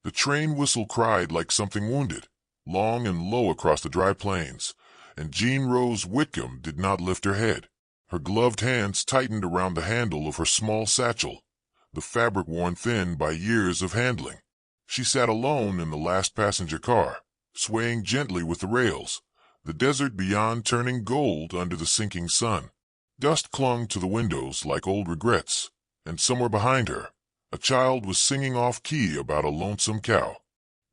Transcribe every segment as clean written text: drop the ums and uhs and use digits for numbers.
The train whistle cried like something wounded, long and low across the dry plains, and Jean Rose Whitcomb did not lift her head. Her gloved hands tightened around the handle of her small satchel, the fabric worn thin by years of handling. She sat alone in the last passenger car, swaying gently with the rails, the desert beyond turning gold under the sinking sun. Dust clung to the windows like old regrets, and somewhere behind her, a child was singing off-key about a lonesome cow.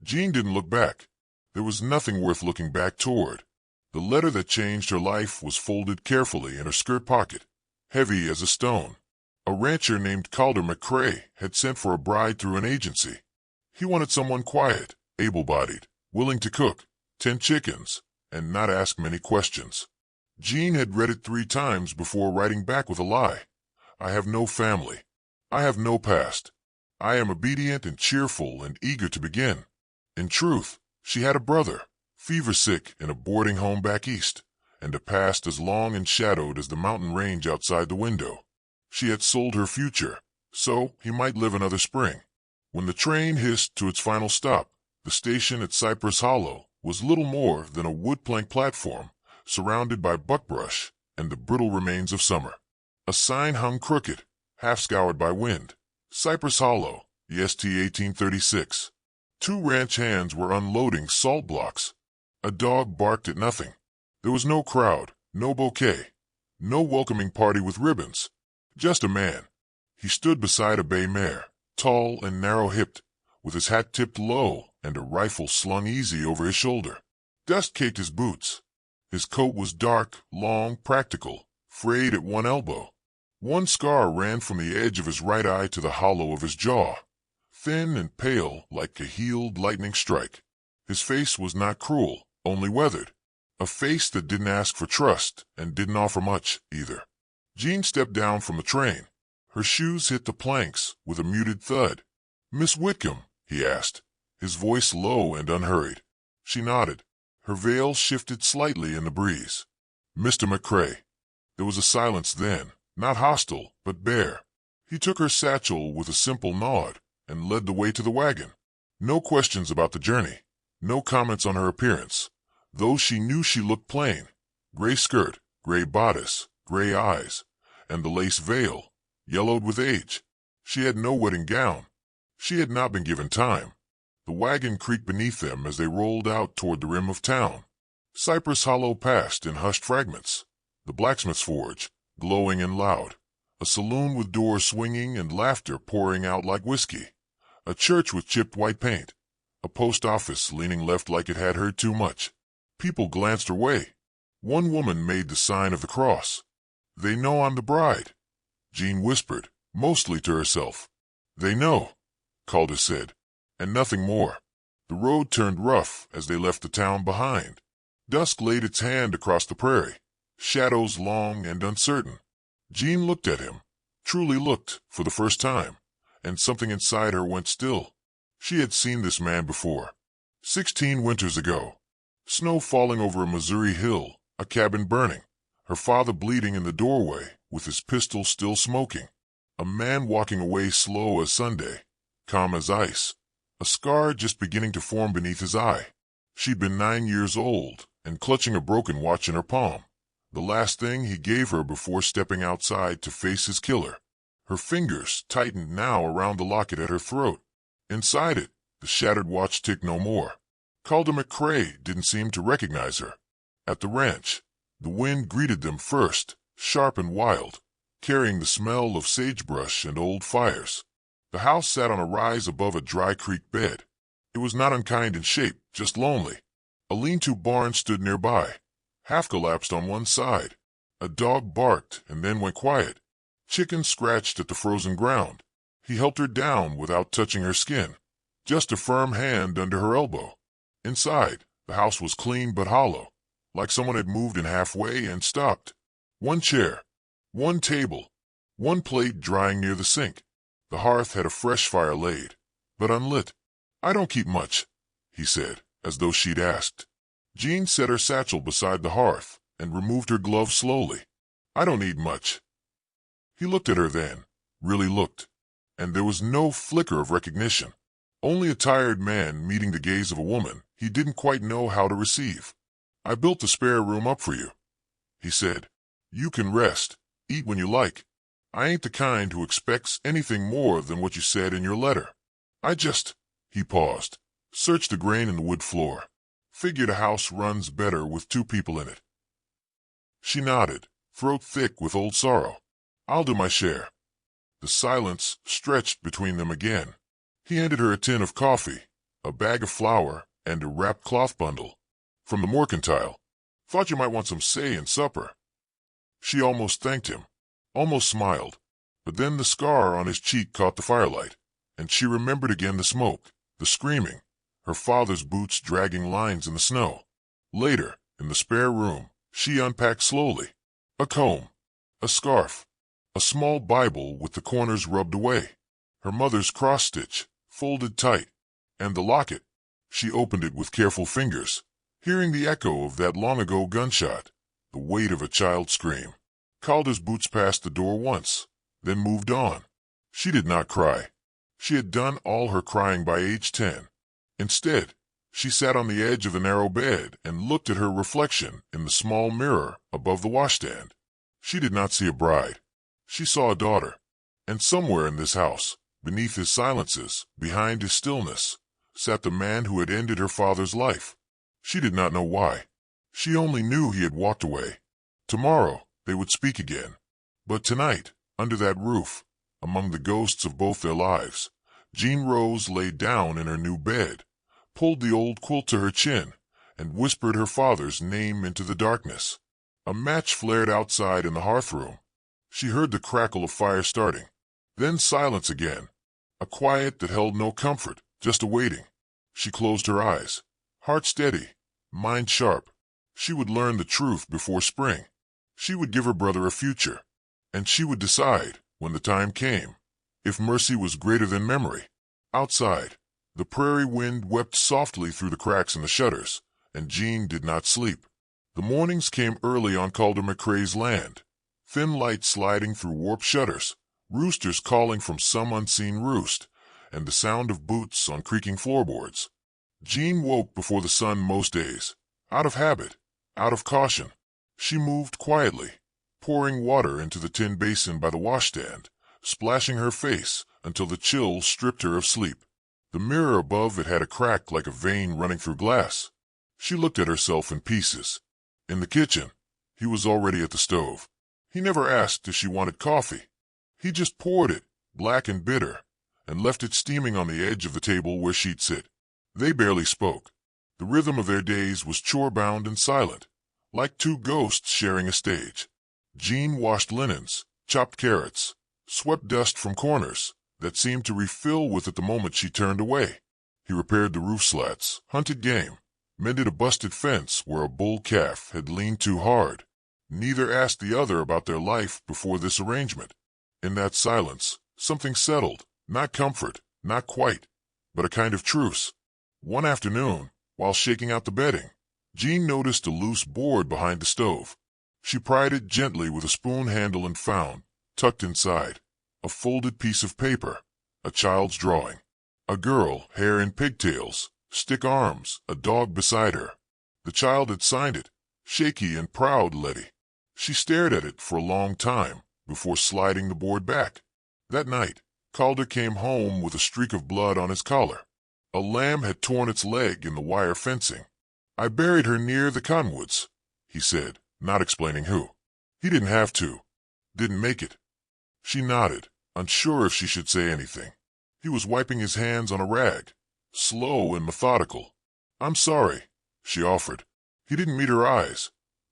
Jean didn't look back. There was nothing worth looking back toward. The letter that changed her life was folded carefully in her skirt pocket, heavy as a stone. A rancher named Calder McCrae had sent for a bride through an agency. He wanted someone quiet, able-bodied, willing to cook, tend chickens, and not ask many questions. Jean had read it 3 times before writing back with a lie. I have no family. I have no past. I am obedient and cheerful and eager to begin. In truth, she had a brother, fever-sick in a boarding home back east, and a past as long and shadowed as the mountain range outside the window. She had sold her future, so he might live another spring. When the train hissed to its final stop, the station at Cypress Hollow was little more than a wood-plank platform surrounded by buckbrush and the brittle remains of summer. A sign hung crooked, half-scoured by wind. Cypress Hollow, EST 1836. 2 ranch hands were unloading salt blocks. A dog barked at nothing. There was no crowd, no bouquet, no welcoming party with ribbons. Just a man. He stood beside a bay mare, tall and narrow-hipped, with his hat tipped low and a rifle slung easy over his shoulder. Dust caked his boots. His coat was dark, long, practical, frayed at one elbow. One scar ran from the edge of his right eye to the hollow of his jaw, thin and pale like a healed lightning strike. His face was not cruel, only weathered. A face that didn't ask for trust and didn't offer much, either. Jean stepped down from the train. Her shoes hit the planks with a muted thud. "Miss Whitcomb?" he asked, his voice low and unhurried. She nodded. Her veil shifted slightly in the breeze. "Mr. McCrae." There was a silence then, not hostile, but bare. He took her satchel with a simple nod and led the way to the wagon. No questions about the journey. No comments on her appearance, though she knew she looked plain. Gray skirt, gray bodice, gray eyes, and the lace veil, yellowed with age. She had no wedding gown. She had not been given time. The wagon creaked beneath them as they rolled out toward the rim of town. Cypress Hollow passed in hushed fragments. The blacksmith's forge, glowing and loud. A saloon with doors swinging and laughter pouring out like whiskey. A church with chipped white paint. A post office leaning left like it had heard too much. People glanced her way. One woman made the sign of the cross. "They know I'm the bride," Jean whispered, mostly to herself. "They know," Calder said, and nothing more. The road turned rough as they left the town behind. Dusk laid its hand across the prairie, shadows long and uncertain. Jean looked at him, truly looked, for the first time, and something inside her went still. She had seen this man before. 16 winters ago. Snow falling over a Missouri hill, a cabin burning, her father bleeding in the doorway with his pistol still smoking. A man walking away slow as Sunday, calm as ice, a scar just beginning to form beneath his eye. She'd been 9 years old and clutching a broken watch in her palm, the last thing he gave her before stepping outside to face his killer. Her fingers tightened now around the locket at her throat. Inside it, the shattered watch ticked no more. Calder McCrae didn't seem to recognize her. At the ranch, the wind greeted them first, sharp and wild, carrying the smell of sagebrush and old fires. The house sat on a rise above a dry creek bed. It was not unkind in shape, just lonely. A lean-to barn stood nearby, half collapsed on one side. A dog barked and then went quiet. Chickens scratched at the frozen ground. He helped her down without touching her skin, just a firm hand under her elbow. Inside, the house was clean but hollow, like someone had moved in halfway and stopped. One chair, one table, one plate drying near the sink. The hearth had a fresh fire laid, but unlit. "I don't keep much," he said, as though she'd asked. Jean set her satchel beside the hearth and removed her gloves slowly. "I don't need much." He looked at her then, really looked, and there was no flicker of recognition. Only a tired man meeting the gaze of a woman he didn't quite know how to receive. "I built the spare room up for you," he said. "You can rest, eat when you like. I ain't the kind who expects anything more than what you said in your letter. I just—" He paused, searched the grain in the wood floor. "Figured a house runs better with two people in it." She nodded, throat thick with old sorrow. "I'll do my share." The silence stretched between them again. He handed her a tin of coffee, a bag of flour, and a wrapped cloth bundle. "From the mercantile. Thought you might want some say in supper." She almost thanked him, almost smiled, but then the scar on his cheek caught the firelight, and she remembered again the smoke, the screaming, her father's boots dragging lines in the snow. Later, in the spare room, she unpacked slowly. A comb, a scarf, a small Bible with the corners rubbed away, her mother's cross-stitch, folded tight, and the locket. She opened it with careful fingers, hearing the echo of that long-ago gunshot, the weight of a child's scream. Calder's boots passed the door once, then moved on. She did not cry. She had done all her crying by age 10. Instead, she sat on the edge of the narrow bed and looked at her reflection in the small mirror above the washstand. She did not see a bride. She saw a daughter. And somewhere in this house, beneath his silences, behind his stillness, sat the man who had ended her father's life. She did not know why. She only knew he had walked away. Tomorrow, they would speak again. But tonight, under that roof, among the ghosts of both their lives, Jean Rose lay down in her new bed, pulled the old quilt to her chin, and whispered her father's name into the darkness. A match flared outside in the hearthroom. She heard the crackle of fire starting. Then silence again, a quiet that held no comfort, just a waiting. She closed her eyes, heart steady, mind sharp. She would learn the truth before spring. She would give her brother a future, and she would decide, when the time came, if mercy was greater than memory. Outside, the prairie wind wept softly through the cracks in the shutters, and Jean did not sleep. The mornings came early on Calder McCrae's land, thin light sliding through warped shutters, roosters calling from some unseen roost, and the sound of boots on creaking floorboards. Jean woke before the sun most days, out of habit, out of caution. She moved quietly, pouring water into the tin basin by the washstand, splashing her face until the chill stripped her of sleep. The mirror above it had a crack like a vein running through glass. She looked at herself in pieces. In the kitchen, he was already at the stove. He never asked if she wanted coffee. He just poured it, black and bitter, and left it steaming on the edge of the table where she'd sit. They barely spoke. The rhythm of their days was chore-bound and silent, like two ghosts sharing a stage. Jean washed linens, chopped carrots, swept dust from corners that seemed to refill with it the moment she turned away. He repaired the roof slats, hunted game, mended a busted fence where a bull calf had leaned too hard. Neither asked the other about their life before this arrangement. In that silence, something settled, not comfort, not quite, but a kind of truce. One afternoon, while shaking out the bedding, Jean noticed a loose board behind the stove. She pried it gently with a spoon handle and found, tucked inside, a folded piece of paper, a child's drawing. A girl, hair in pigtails, stick arms, a dog beside her. The child had signed it, shaky and proud, Letty. She stared at it for a long time before sliding the board back. That night, Calder came home with a streak of blood on his collar. A lamb had torn its leg in the wire fencing. "I buried her near the cottonwoods," he said, not explaining who. He didn't have to. Didn't make it. She nodded, unsure if she should say anything. He was wiping his hands on a rag, slow and methodical. "I'm sorry," she offered. He didn't meet her eyes,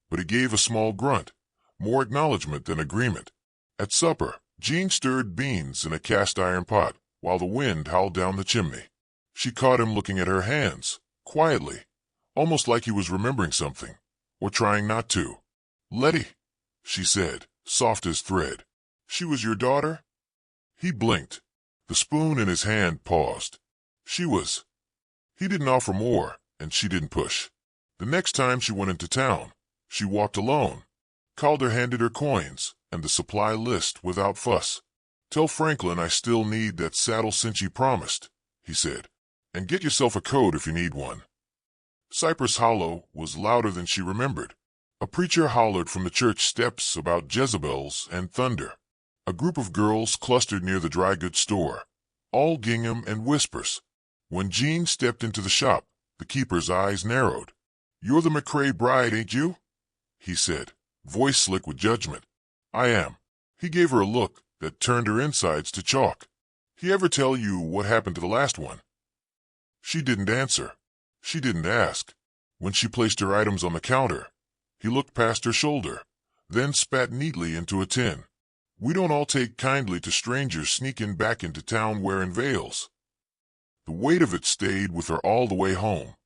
but he gave a small grunt, more acknowledgement than agreement. At supper, Jean stirred beans in a cast-iron pot while the wind howled down the chimney. She caught him looking at her hands, quietly, almost like he was remembering something, or trying not to. "Letty," she said, soft as thread. "She was your daughter?" He blinked. The spoon in his hand paused. She was. He didn't offer more, and she didn't push. The next time she went into town, she walked alone. Calder handed her coins and the supply list without fuss. "Tell Franklin I still need that saddle cinch he promised," he said. And get yourself a coat if you need one." Cypress Hollow was louder than she remembered. A preacher hollered from the church steps about Jezebels and thunder. A group of girls clustered near the dry goods store, all gingham and whispers. When Jean stepped into the shop, the keeper's eyes narrowed. "You're the McCrae bride, ain't you?" he said, voice slick with judgment. "I am." He gave her a look that turned her insides to chalk. "He ever tell you what happened to the last one?" She didn't answer. She didn't ask. When she placed her items on the counter, he looked past her shoulder, then spat neatly into a tin. "We don't all take kindly to strangers sneaking back into town wearing veils." The weight of it stayed with her all the way home.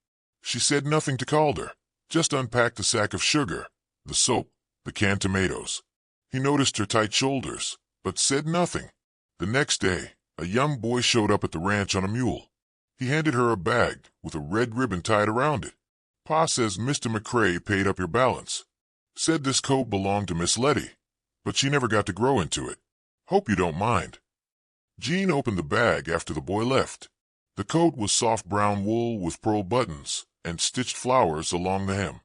She said nothing to Calder, just unpacked the sack of sugar, the soap, the canned tomatoes. He noticed her tight shoulders, but said nothing. The next day, a young boy showed up at the ranch on a mule. He handed her a bag with a red ribbon tied around it. "Pa says Mr. McCrae paid up your balance. Said this coat belonged to Miss Letty, but she never got to grow into it. Hope you don't mind." Jean opened the bag after the boy left. The coat was soft brown wool with pearl buttons and stitched flowers along the hem.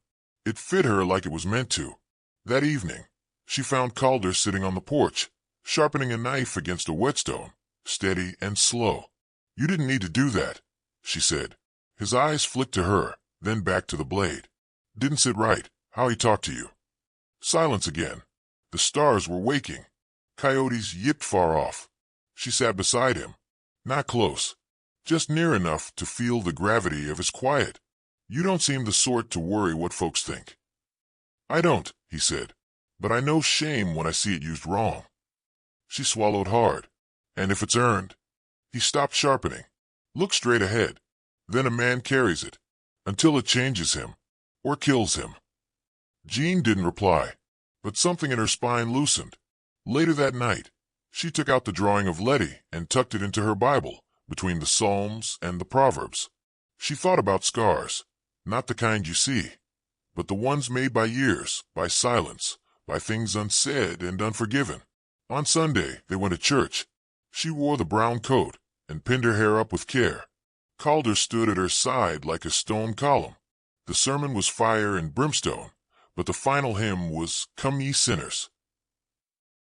It fit her like it was meant to. That evening, she found Calder sitting on the porch, sharpening a knife against a whetstone, steady and slow. "You didn't need to do that," she said. His eyes flicked to her, then back to the blade. "Didn't sit right, how he talked to you." Silence again. The stars were waking. Coyotes yipped far off. She sat beside him. Not close, just near enough to feel the gravity of his quiet. "You don't seem the sort to worry what folks think." "I don't," he said, "but I know shame when I see it used wrong." She swallowed hard. "And if it's earned?" He stopped sharpening. "Look straight ahead. Then a man carries it, until it changes him, or kills him." Jean didn't reply, but something in her spine loosened. Later that night, she took out the drawing of Letty and tucked it into her Bible, between the Psalms and the Proverbs. She thought about scars, not the kind you see, but the ones made by years, by silence, by things unsaid and unforgiven. On Sunday, they went to church. She wore the brown coat and pinned her hair up with care. Calder stood at her side like a stone column. The sermon was fire and brimstone, but the final hymn was "Come Ye Sinners."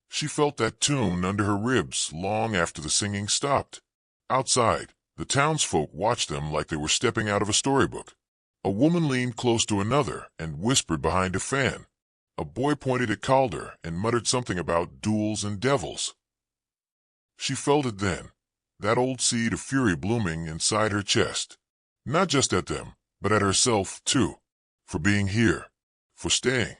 She felt that tune under her ribs long after the singing stopped. Outside, the townsfolk watched them like they were stepping out of a storybook. A woman leaned close to another and whispered behind a fan. A boy pointed at Calder and muttered something about duels and devils. She felt it then, that old seed of fury blooming inside her chest. Not just at them, but at herself, too. For being here. For staying.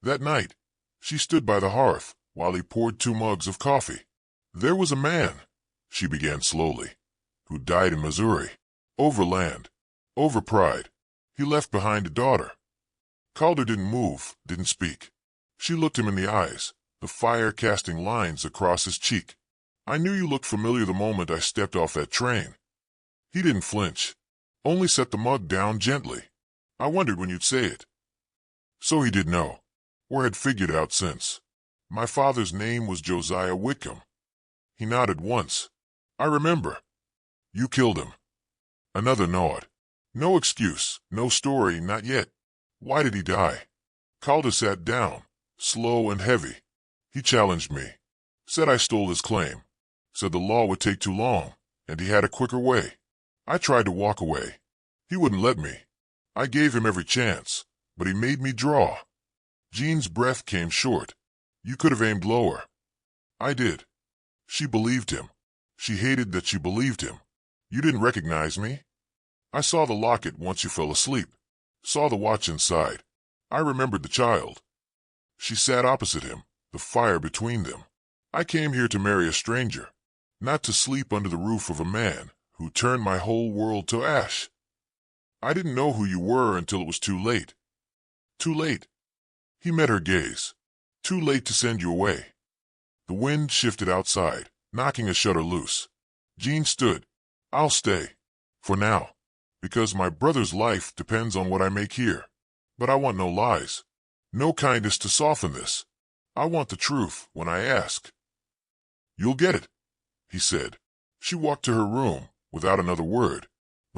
That night, she stood by the hearth while he poured 2 mugs of coffee. "There was a man," she began slowly, "who died in Missouri. Over land. Over pride. He left behind a daughter." Calder didn't move, didn't speak. She looked him in the eyes, the fire casting lines across his cheek. "I knew you looked familiar the moment I stepped off that train." He didn't flinch, only set the mug down gently. "I wondered when you'd say it." So he did know, or had figured it out since. "My father's name was Josiah Whitcomb." He nodded once. "I remember." "You killed him." Another nod. No excuse, no story, not yet. Why did he die? Calder sat down, slow and heavy. He challenged me. Said I stole his claim. Said the law would take too long, and he had a quicker way. I tried to walk away. He wouldn't let me. I gave him every chance, but he made me draw. Jean's breath came short. "You could have aimed lower." "I did." She believed him. She hated that she believed him. "You didn't recognize me?" "I saw the locket once you fell asleep. Saw the watch inside. I remembered the child." She sat opposite him, the fire between them. "I came here to marry a stranger, not to sleep under the roof of a man who turned my whole world to ash. I didn't know who you were until it was too late." "Too late?" He met her gaze. "Too late to send you away." The wind shifted outside, knocking a shutter loose. Jean stood. "I'll stay. For now. Because my brother's life depends on what I make here. But I want no lies. No kindness to soften this. I want the truth when I ask." "You'll get it," he said. She walked to her room, without another word.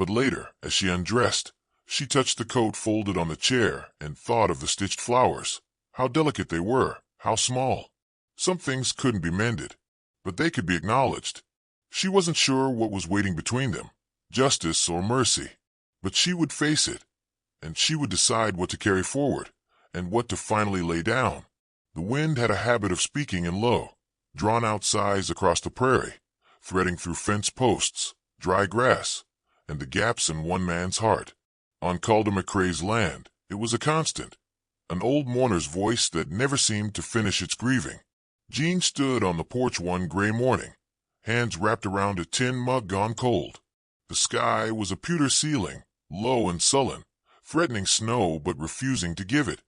But later, as she undressed, she touched the coat folded on the chair and thought of the stitched flowers. How delicate they were, how small. Some things couldn't be mended, but they could be acknowledged. She wasn't sure what was waiting between them, justice or mercy. But she would face it, and she would decide what to carry forward, and what to finally lay down. The wind had a habit of speaking in low, drawn-out sighs across the prairie, threading through fence posts, dry grass, and the gaps in one man's heart. On Calder McCrae's land, it was a constant, an old mourner's voice that never seemed to finish its grieving. Jean stood on the porch one gray morning, hands wrapped around a tin mug gone cold. The sky was a pewter ceiling, low and sullen, threatening snow but refusing to give it.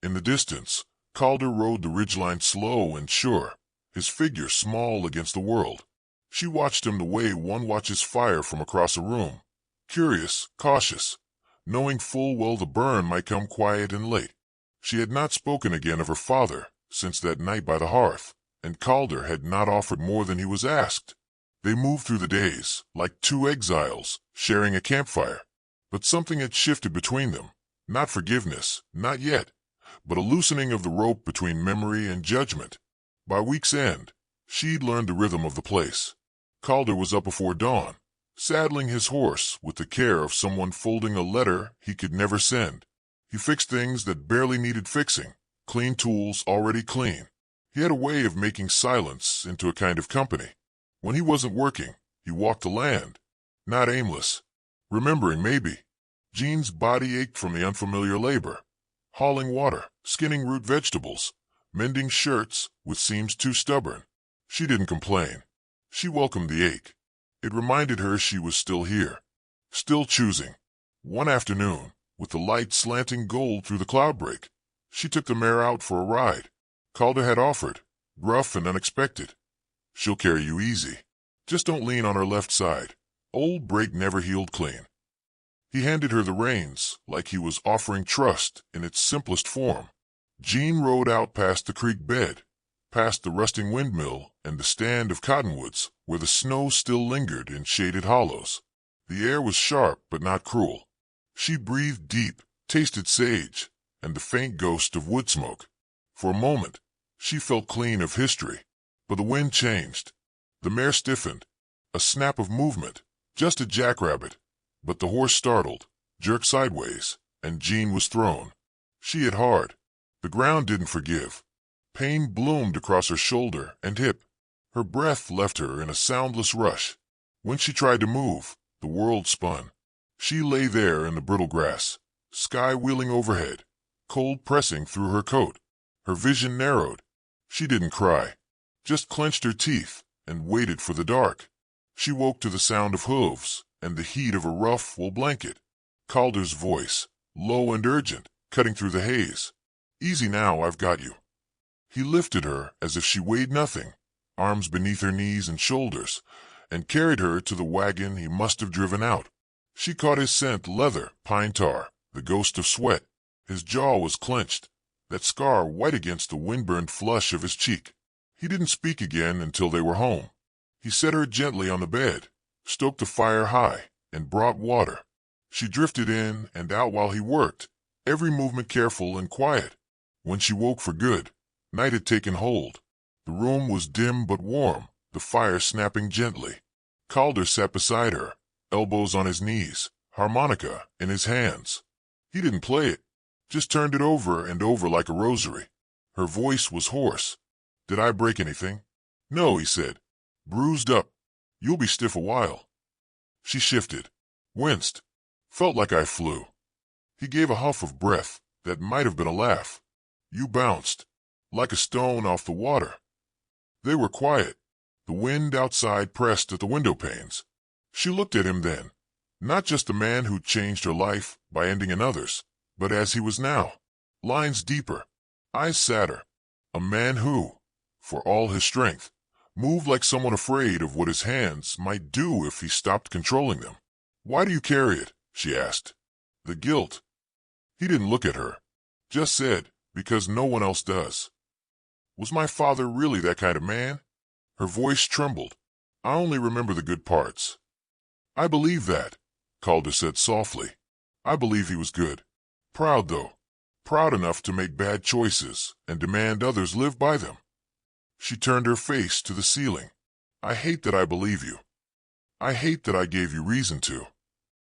In the distance, Calder rode the ridgeline slow and sure, his figure small against the world. She watched him the way one watches fire from across a room, curious, cautious, knowing full well the burn might come quiet and late. She had not spoken again of her father since that night by the hearth, and Calder had not offered more than he was asked. They moved through the days, like two exiles, sharing a campfire. But something had shifted between them. Not forgiveness, not yet, but a loosening of the rope between memory and judgment. By week's end, she'd learned the rhythm of the place. Calder was up before dawn, saddling his horse with the care of someone folding a letter he could never send. He fixed things that barely needed fixing, clean tools already clean. He had a way of making silence into a kind of company. When he wasn't working, he walked the land, not aimless, remembering maybe. Jean's body ached from the unfamiliar labor, hauling water, skinning root vegetables, mending shirts with seams too stubborn. She didn't complain. She welcomed the ache. It reminded her she was still here, still choosing. One afternoon, with the light slanting gold through the cloud break, she took the mare out for a ride. Calder had offered, gruff and unexpected. "She'll carry you easy. Just don't lean on her left side. Old break never healed clean." He handed her the reins like he was offering trust in its simplest form. Jean rode out past the creek bed, past the rusting windmill and the stand of cottonwoods where the snow still lingered in shaded hollows. The air was sharp but not cruel. She breathed deep, tasted sage, and the faint ghost of wood smoke. For a moment, she felt clean of history, but the wind changed. The mare stiffened, a snap of movement, just a jackrabbit, but the horse startled, jerked sideways, and Jean was thrown. She hit hard. The ground didn't forgive. Pain bloomed across her shoulder and hip. Her breath left her in a soundless rush. When she tried to move, the world spun. She lay there in the brittle grass, sky wheeling overhead, cold pressing through her coat. Her vision narrowed. She didn't cry, just clenched her teeth and waited for the dark. She woke to the sound of hooves and the heat of a rough wool blanket. Calder's voice, low and urgent, cutting through the haze. "Easy now, I've got you." He lifted her as if she weighed nothing, arms beneath her knees and shoulders, and carried her to the wagon he must have driven out. She caught his scent, leather, pine tar, the ghost of sweat. His jaw was clenched, that scar white against the wind-burned flush of his cheek. He didn't speak again until they were home. He set her gently on the bed, stoked the fire high, and brought water. She drifted in and out while he worked, every movement careful and quiet. When she woke for good, night had taken hold. The room was dim but warm, the fire snapping gently. Calder sat beside her, elbows on his knees, harmonica in his hands. He didn't play it, just turned it over and over like a rosary. Her voice was hoarse. "Did I break anything?" "No," he said. "Bruised up. You'll be stiff a while." She shifted, winced, felt like I flew. He gave a huff of breath that might have been a laugh. "You bounced, like a stone off the water." They were quiet. The wind outside pressed at the window panes. She looked at him then, not just the man who'd changed her life by ending another's, but as he was now, lines deeper, eyes sadder, a man who, for all his strength, moved like someone afraid of what his hands might do if he stopped controlling them. "Why do you carry it?" she asked. "The guilt." He didn't look at her, just said, "Because no one else does." Was my father really that kind of man? Her voice trembled. "I only remember the good parts." "I believe that. Calder said softly. I believe he was good. Proud, though. Proud enough to make bad choices and demand others live by them. She turned her face to the ceiling. I hate that I believe you. I hate that I gave you reason to.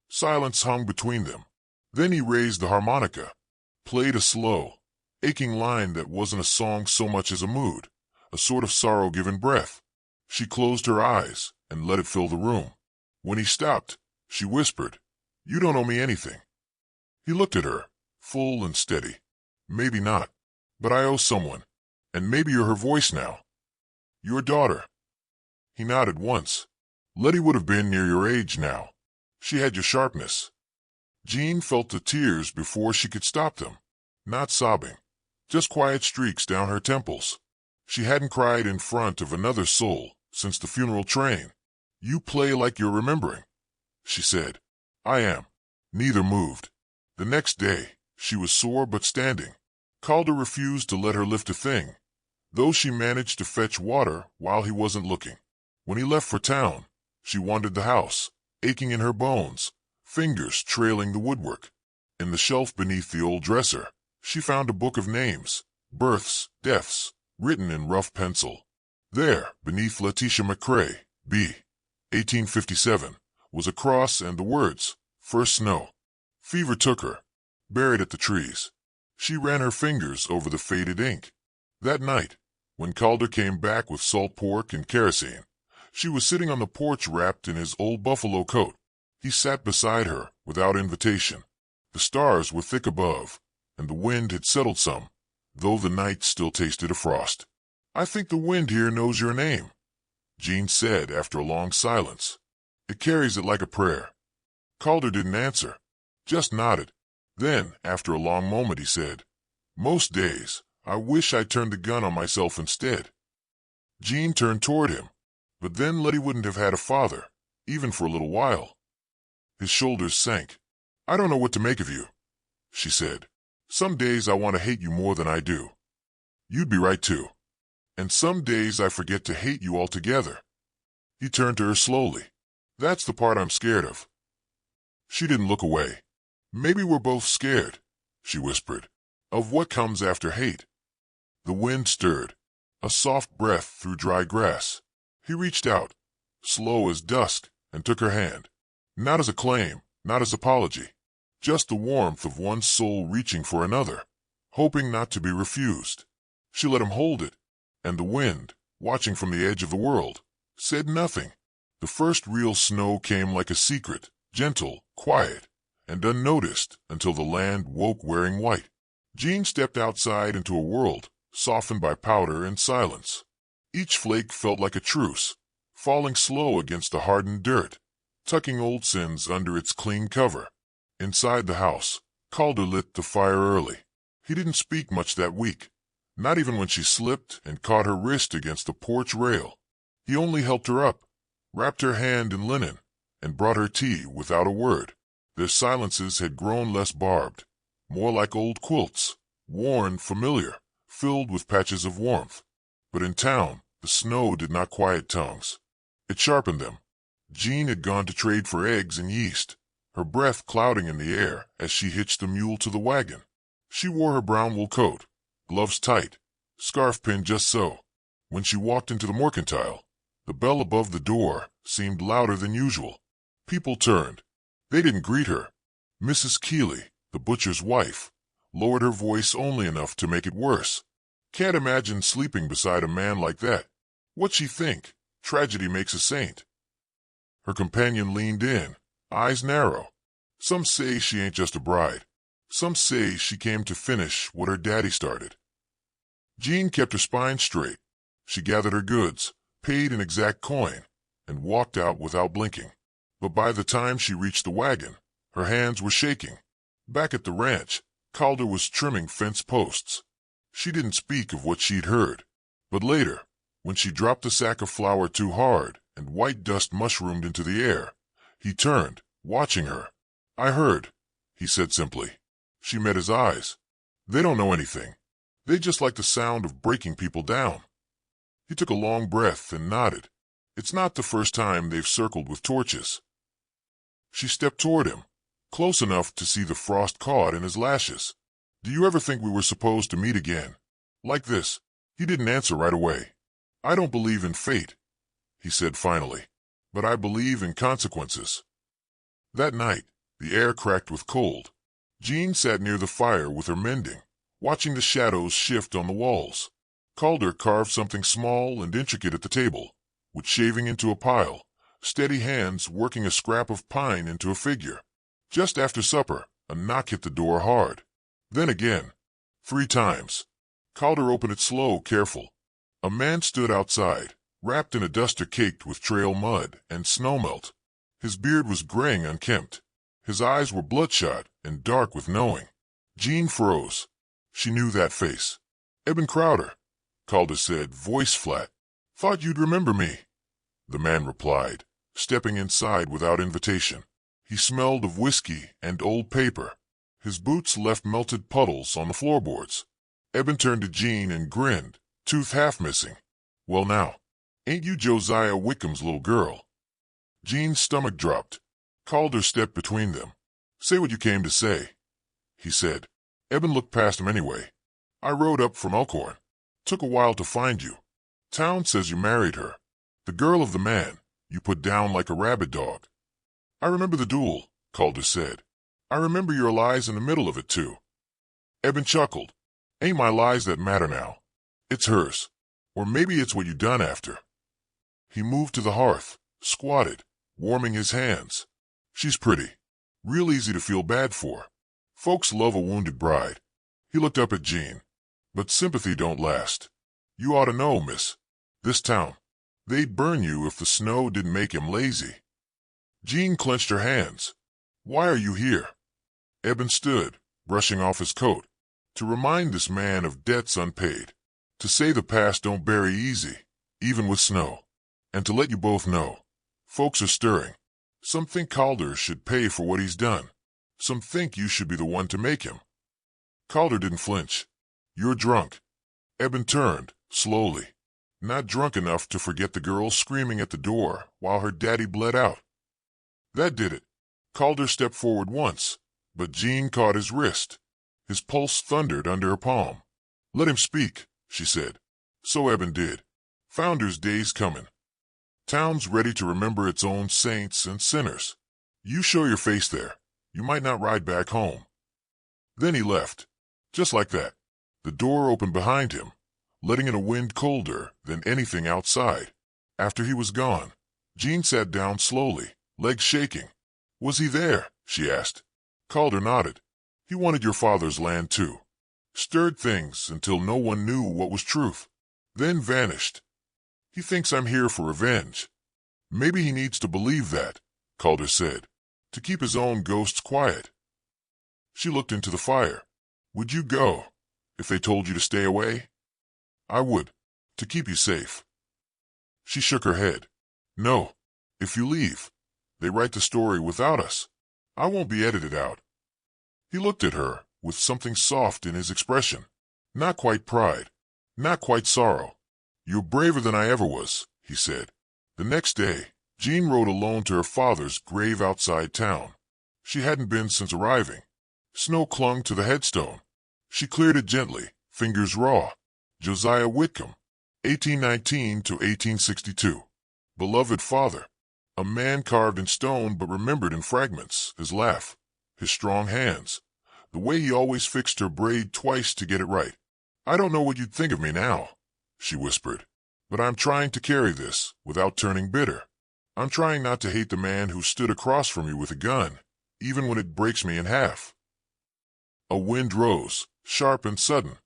Silence hung between them. Then he raised the harmonica, played a slow, aching line that wasn't a song so much as a mood, a sort of sorrow-given breath. She closed her eyes and let it fill the room. When he stopped, she whispered, You don't owe me anything. He looked at her, full and steady. Maybe not, but I owe someone, and maybe you're her voice now. Your daughter. He nodded once. Letty would have been near your age now. She had your sharpness. Jean felt the tears before she could stop them. Not sobbing, just quiet streaks down her temples. She hadn't cried in front of another soul since the funeral train. You play like you're remembering, she said. I am. Neither moved. The next day, she was sore but standing. Calder refused to let her lift a thing, though she managed to fetch water while he wasn't looking. When he left for town, she wandered the house, aching in her bones, fingers trailing the woodwork. In the shelf beneath the old dresser, she found a book of names, births, deaths, written in rough pencil. There, beneath Letitia McCrae, B. 1857, was a cross and the words, First Snow. Fever took her, buried at the trees. She ran her fingers over the faded ink. That night, when Calder came back with salt pork and kerosene, she was sitting on the porch wrapped in his old buffalo coat. He sat beside her without invitation. The stars were thick above, and the wind had settled some, though the night still tasted of frost. I think the wind here knows your name, Jean said after a long silence. It carries it like a prayer. Calder didn't answer, just nodded. Then, after a long moment, he said, Most days, I wish I turned the gun on myself instead. Jean turned toward him, but then Letty wouldn't have had a father, even for a little while. His shoulders sank. I don't know what to make of you, she said. Some days I want to hate you more than I do. You'd be right, too. And some days I forget to hate you altogether. He turned to her slowly. That's the part I'm scared of. She didn't look away. Maybe we're both scared, she whispered, of what comes after hate. The wind stirred, a soft breath through dry grass. He reached out, slow as dusk, and took her hand. Not as a claim, not as apology. Just the warmth of one soul reaching for another, hoping not to be refused. She let him hold it, and the wind, watching from the edge of the world, said nothing. The first real snow came like a secret, gentle, quiet, and unnoticed until the land woke wearing white. Jean stepped outside into a world softened by powder and silence. Each flake felt like a truce, falling slow against the hardened dirt, tucking old sins under its clean cover. Inside the house, Calder lit the fire early. He didn't speak much that week, not even when she slipped and caught her wrist against the porch rail. He only helped her up, wrapped her hand in linen, and brought her tea without a word. Their silences had grown less barbed, more like old quilts, worn, familiar, filled with patches of warmth. But in town, the snow did not quiet tongues. It sharpened them. Jean had gone to trade for eggs and yeast, her breath clouding in the air as she hitched the mule to the wagon. She wore her brown wool coat, gloves tight, scarf pinned just so. When she walked into the mercantile, the bell above the door seemed louder than usual. People turned. They didn't greet her. Mrs. Keeley, the butcher's wife, lowered her voice only enough to make it worse. Can't imagine sleeping beside a man like that. What'd she think? Tragedy makes a saint. Her companion leaned in, eyes narrow. Some say she ain't just a bride. Some say she came to finish what her daddy started. Jean kept her spine straight. She gathered her goods, paid in exact coin, and walked out without blinking. But by the time she reached the wagon, her hands were shaking. Back at the ranch, Calder was trimming fence posts. She didn't speak of what she'd heard. But later, when she dropped the sack of flour too hard and white dust mushroomed into the air, he turned, watching her. I heard, he said simply. She met his eyes. They don't know anything. They just like the sound of breaking people down. He took a long breath and nodded. It's not the first time they've circled with torches. She stepped toward him, close enough to see the frost caught in his lashes. "Do you ever think we were supposed to meet again? Like this?" He didn't answer right away. "I don't believe in fate," he said finally, "but I believe in consequences." That night, the air cracked with cold. Jean sat near the fire with her mending, watching the shadows shift on the walls. Calder carved something small and intricate at the table, with shaving into a pile, steady hands working a scrap of pine into a figure. Just after supper, a knock hit the door hard. Then again. 3 times. Calder opened it slow, careful. A man stood outside, wrapped in a duster caked with trail mud and snowmelt. His beard was graying unkempt. His eyes were bloodshot and dark with knowing. Jean froze. She knew that face. "Eben Crowder," Calder said, voice flat. "Thought you'd remember me." The man replied, stepping inside without invitation. He smelled of whiskey and old paper. His boots left melted puddles on the floorboards. Eben turned to Jean and grinned, tooth half missing. "Well now, ain't you Josiah Wickham's little girl?" Jean's stomach dropped. Calder stepped between them. "Say what you came to say," he said. Eben looked past him anyway. "I rode up from Elkhorn. Took a while to find you. Town says you married her. The girl of the man you put down like a rabid dog." "I remember the duel," Calder said. "I remember your lies in the middle of it, too." Eben chuckled. "Ain't my lies that matter now. It's hers. Or maybe it's what you done after." He moved to the hearth, squatted, warming his hands. "She's pretty. Real easy to feel bad for. Folks love a wounded bride." He looked up at Jean. "But sympathy don't last. You ought to know, miss. This town. They'd burn you if the snow didn't make him lazy." Jean clenched her hands. "Why are you here?" Eben stood, brushing off his coat. "To remind this man of debts unpaid. To say the past don't bury easy, even with snow. And to let you both know. Folks are stirring. Some think Calder should pay for what he's done. Some think you should be the one to make him." Calder didn't flinch. "You're drunk." Eben turned, slowly. Not drunk enough to forget the girl screaming at the door while her daddy bled out. That did it. Calder stepped forward once, but Jean caught his wrist. His pulse thundered under her palm. "Let him speak," she said. So Eben did. "Founders' Day's coming. Town's ready to remember its own saints and sinners. You show your face there. You might not ride back home." Then he left. Just like that. The door opened behind him, letting in a wind colder than anything outside. After he was gone, Jean sat down slowly, legs shaking. "Was he there?" she asked. Calder nodded. "He wanted your father's land too. Stirred things until no one knew what was truth. Then vanished. He thinks I'm here for revenge. Maybe he needs to believe that," Calder said, "to keep his own ghosts quiet." She looked into the fire. "Would you go, if they told you to stay away?" "I would, to keep you safe." She shook her head. "No, if you leave, they write the story without us. I won't be edited out." He looked at her with something soft in his expression. Not quite pride, not quite sorrow. "You're braver than I ever was," he said. The next day, Jean rode alone to her father's grave outside town. She hadn't been since arriving. Snow clung to the headstone. She cleared it gently, fingers raw. Josiah Whitcomb, 1819 to 1862. Beloved father. A man carved in stone but remembered in fragments, his laugh, his strong hands, the way he always fixed her braid twice to get it right. "I don't know what you'd think of me now," she whispered, "but I'm trying to carry this without turning bitter. I'm trying not to hate the man who stood across from me with a gun, even when it breaks me in half." A wind rose, sharp and sudden.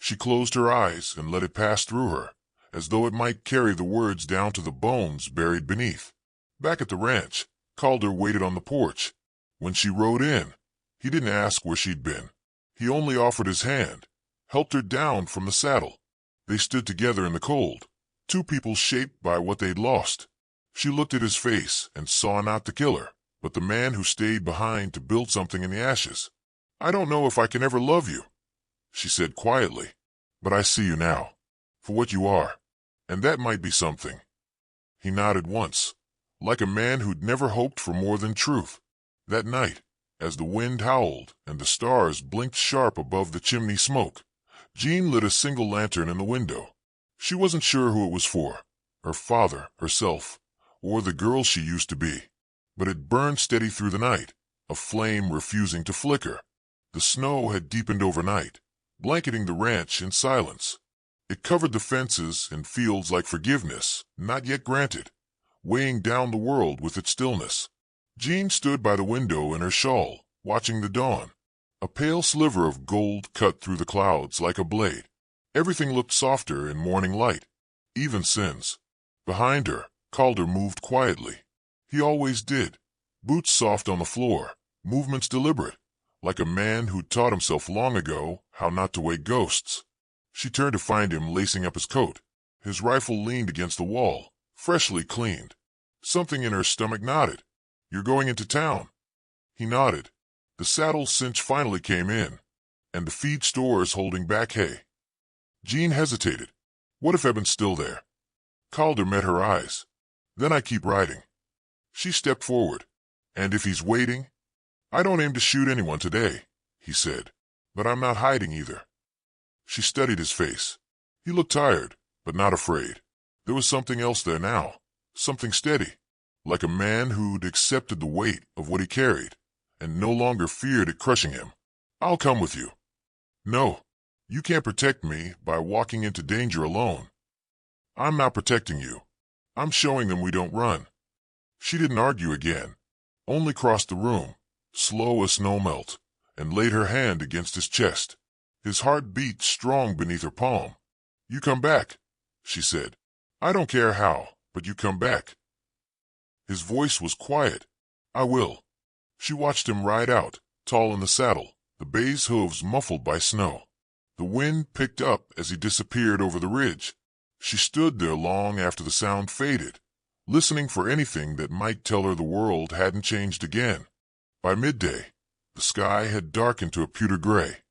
She closed her eyes and let it pass through her, as though it might carry the words down to the bones buried beneath. Back at the ranch, Calder waited on the porch. When she rode in, he didn't ask where she'd been. He only offered his hand, helped her down from the saddle. They stood together in the cold, two people shaped by what they'd lost. She looked at his face and saw not the killer, but the man who stayed behind to build something in the ashes. "I don't know if I can ever love you," she said quietly, "but I see you now, for what you are, and that might be something." He nodded once, like a man who'd never hoped for more than truth. That night, as the wind howled and the stars blinked sharp above the chimney smoke, Jean lit a single lantern in the window. She wasn't sure who it was for, her father, herself, or the girl she used to be. But it burned steady through the night, a flame refusing to flicker. The snow had deepened overnight, blanketing the ranch in silence. It covered the fences and fields like forgiveness, not yet granted, weighing down the world with its stillness. Jean stood by the window in her shawl, watching the dawn. A pale sliver of gold cut through the clouds like a blade. Everything looked softer in morning light, even sins. Behind her, Calder moved quietly. He always did, boots soft on the floor, movements deliberate, like a man who'd taught himself long ago how not to wake ghosts. She turned to find him lacing up his coat. His rifle leaned against the wall, freshly cleaned. Something in her stomach nodded. "You're going into town?" He nodded. The saddle cinch finally came in, and the feed stores holding back hay. Jean hesitated. What if Eben's still there? Calder met her eyes. "Then I keep riding." She stepped forward. "And if he's waiting?" "I don't aim to shoot anyone today," he said, "but I'm not hiding either." She studied his face. He looked tired, but not afraid. There was something else there now, something steady, like a man who'd accepted the weight of what he carried, and no longer feared it crushing him. "I'll come with you." "No, you can't protect me by walking into danger alone." "I'm not protecting you. I'm showing them we don't run." She didn't argue again, only crossed the room, slow as snow melt, and laid her hand against his chest. His heart beat strong beneath her palm. "You come back," she said. "I don't care how, but you come back." His voice was quiet. "I will." She watched him ride out, tall in the saddle, the bay's hooves muffled by snow. The wind picked up as he disappeared over the ridge. She stood there long after the sound faded, listening for anything that might tell her the world hadn't changed again. By midday, the sky had darkened to a pewter gray.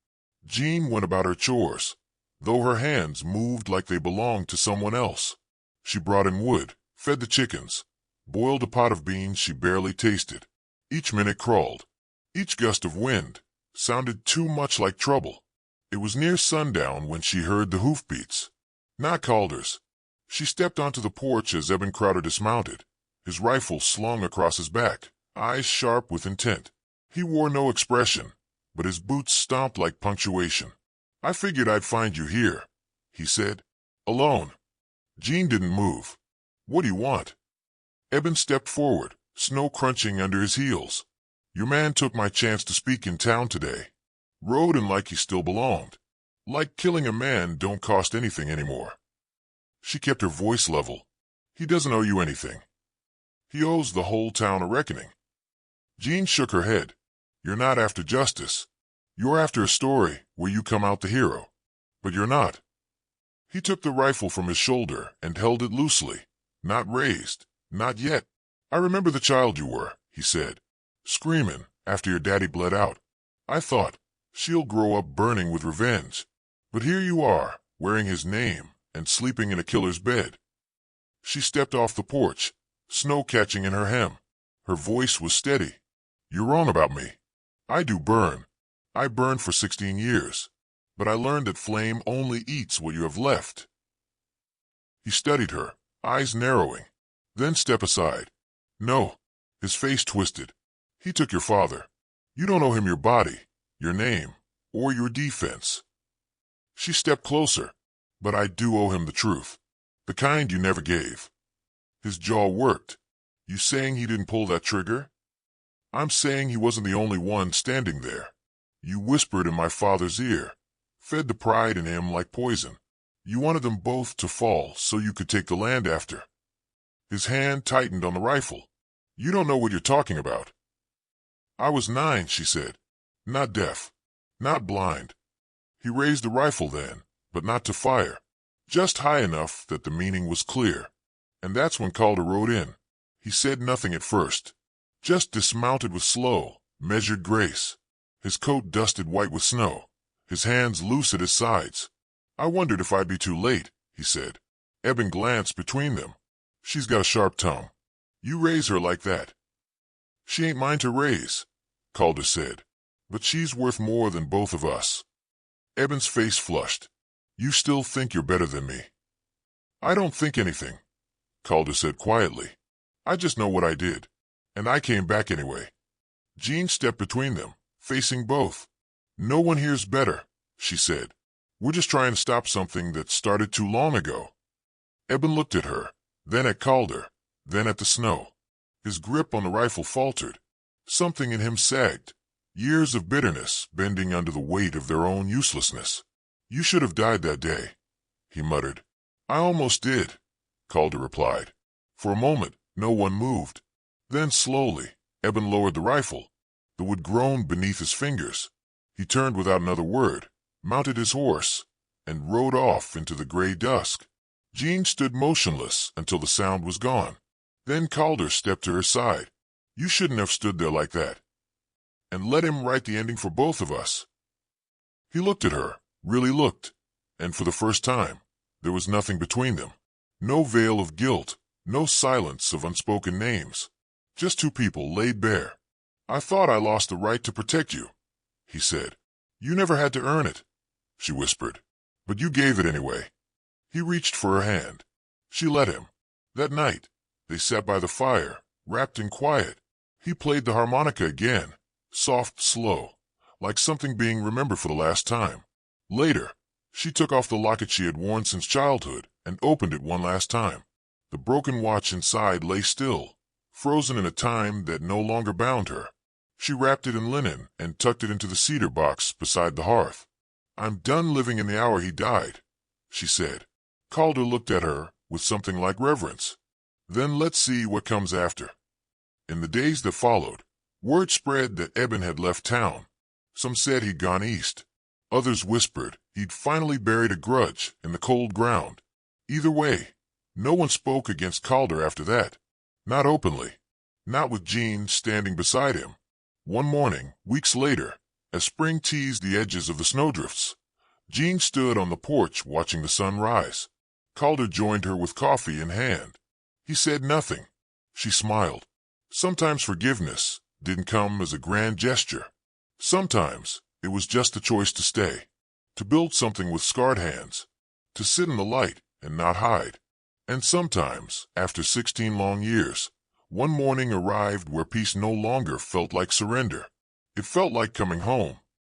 Jean went about her chores, though her hands moved like they belonged to someone else. She brought in wood, fed the chickens, boiled a pot of beans she barely tasted. Each minute crawled. Each gust of wind sounded too much like trouble. It was near sundown when she heard the hoofbeats. Not Calder's. She stepped onto the porch as Eben Crowder dismounted, his rifle slung across his back, eyes sharp with intent. He wore no expression, but his boots stomped like punctuation. "I figured I'd find you here," he said. "Alone." Jean didn't move. "What do you want?" Eben stepped forward, snow crunching under his heels. "Your man took my chance to speak in town today. Rode him like he still belonged. Like killing a man don't cost anything anymore." She kept her voice level. "He doesn't owe you anything. He owes the whole town a reckoning." Jean shook her head. "You're not after justice. You're after a story where you come out the hero. But you're not." He took the rifle from his shoulder and held it loosely, not raised, not yet. "I remember the child you were," he said, "screaming after your daddy bled out. I thought, she'll grow up burning with revenge. But here you are, wearing his name and sleeping in a killer's bed." She stepped off the porch, snow catching in her hem. Her voice was steady. "You're wrong about me. I do burn. I burned for 16 years. But I learned that flame only eats what you have left." He studied her, eyes narrowing. "Then step aside." "No." His face twisted. "He took your father. You don't owe him your body, your name, or your defense." She stepped closer. "But I do owe him the truth. The kind you never gave." His jaw worked. "You saying he didn't pull that trigger?" "I'm saying he wasn't the only one standing there. You whispered in my father's ear, fed the pride in him like poison. You wanted them both to fall so you could take the land after." His hand tightened on the rifle. "You don't know what you're talking about." "I was 9, she said. "Not deaf. Not blind." He raised the rifle then, but not to fire. Just high enough that the meaning was clear. And that's when Calder rode in. He said nothing at first. Just dismounted with slow, measured grace. His coat dusted white with snow. His hands loose at his sides. "I wondered if I'd be too late," he said. Eben glanced between them. "She's got a sharp tongue. You raise her like that." "She ain't mine to raise," Calder said. But she's worth more than both of us. Eben's face flushed. You still think you're better than me? I don't think anything, Calder said quietly. I just know what I did. And I came back anyway. Jean stepped between them, facing both. No one here's better, she said. We're just trying to stop something that started too long ago. Eben looked at her, then at Calder, then at the snow. His grip on the rifle faltered. Something in him sagged. Years of bitterness bending under the weight of their own uselessness. You should have died that day, he muttered. I almost did, Calder replied. For a moment, no one moved. Then slowly, Eben lowered the rifle. The wood groaned beneath his fingers. He turned without another word, mounted his horse, and rode off into the gray dusk. Jean stood motionless until the sound was gone. Then Calder stepped to her side. You shouldn't have stood there like that. And let him write the ending for both of us. He looked at her, really looked, and for the first time, there was nothing between them. No veil of guilt, no silence of unspoken names. Just two people laid bare. I thought I lost the right to protect you, he said. You never had to earn it, she whispered. But you gave it anyway. He reached for her hand. She let him. That night, they sat by the fire, wrapped in quiet. He played the harmonica again, soft, slow, like something being remembered for the last time. Later, she took off the locket she had worn since childhood and opened it one last time. The broken watch inside lay still, frozen in a time that no longer bound her. She wrapped it in linen and tucked it into the cedar box beside the hearth. I'm done living in the hour he died, she said. Calder looked at her with something like reverence. Then let's see what comes after. In the days that followed, word spread that Eben had left town. Some said he'd gone east. Others whispered he'd finally buried a grudge in the cold ground. Either way, no one spoke against Calder after that. Not openly. Not with Jean standing beside him. One morning, weeks later, as spring teased the edges of the snowdrifts, Jean stood on the porch watching the sun rise. Calder joined her with coffee in hand. He said nothing. She smiled. Sometimes forgiveness didn't come as a grand gesture. Sometimes it was just a choice to stay, to build something with scarred hands, to sit in the light and not hide. And sometimes, after 16 long years, one morning arrived where peace no longer felt like surrender. It felt like coming home.